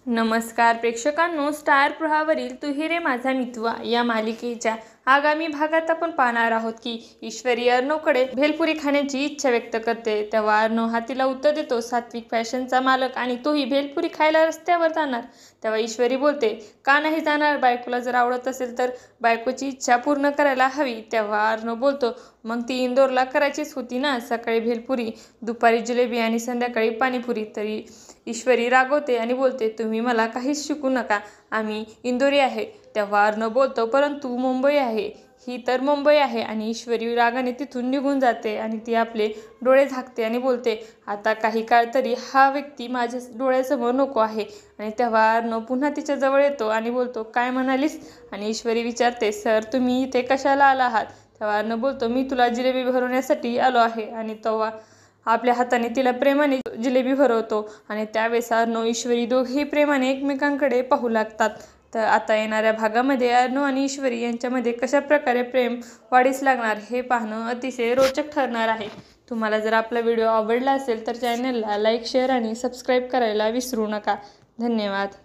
नमस्कार प्रेक्षकांनो, स्टार प्रवाहावरील तू ही रे माझा मितवा या मालिकेच्या आगामी भागात आपण पाहणार आहोत की ईश्वरी अर्णवकडे भेलपुरी खाण्याची इच्छा व्यक्त करते। तेव्हा अर्णव हा तिला उत्तर देतो, सात्विक फॅशनचा मालक आणि तोही भेलपुरी खायला रस्त्यावर जाणार। तेव्हा ईश्वरी बोलते, का नाही जाणार, बायकोला जर आवडत असेल तर बायकोची इच्छा पूर्ण करायला हवी। तेव्हा अर्णव बोलतो, मग ती इंदोरला करायचीच होती ना, सकाळी भेलपुरी, दुपारी जिलेबी आणि संध्याकाळी पाणीपुरी। तरी ईश्वरी रागवते आणि बोलते, तुम्ही मला काहीच शिकू नका, आम्ही इंदोरी आहे। तेव्हा अर्णव बोलतो, परंतु मुंबई आहे, ही तर मुंबई आहे। आणि ईश्वरी रागाने तिथून निघून जाते आणि ती आपले डोळे झाकते आणि बोलते, आता काही काळ तरी हा व्यक्ती माझ्या डोळ्यासमोर नको आहे। आणि तेव्हा अर्णव पुन्हा तिच्या जवळ येतो आणि बोलतो, काय म्हणालीस? आणि ईश्वरी विचारते, सर तुम्ही इथे कशाला आला आहात? तेव्हा अर्णव बोलतो, मी तुला जिलेबी भरवण्यासाठी आलो आहे। आणि तेव्हा आपल्या हाताने तिला प्रेमाने जिलेबी भरवतो आणि त्यावेळेस अर्णव ईश्वरी दोघेही प्रेमाने एकमेकांकडे पाहू लागतात। तर आता येणाऱ्या भागामध्ये अर्णव आणि ईश्वरी यांच्यामध्ये कशा प्रकारे प्रेम वाढीस लागणार हे पाहणं अतिशय रोचक ठरणार आहे। तुम्हाला जर आपला व्हिडिओ आवडला असेल तर चॅनलला लाईक, शेअर आणि सबस्क्राईब करायला विसरू नका। धन्यवाद।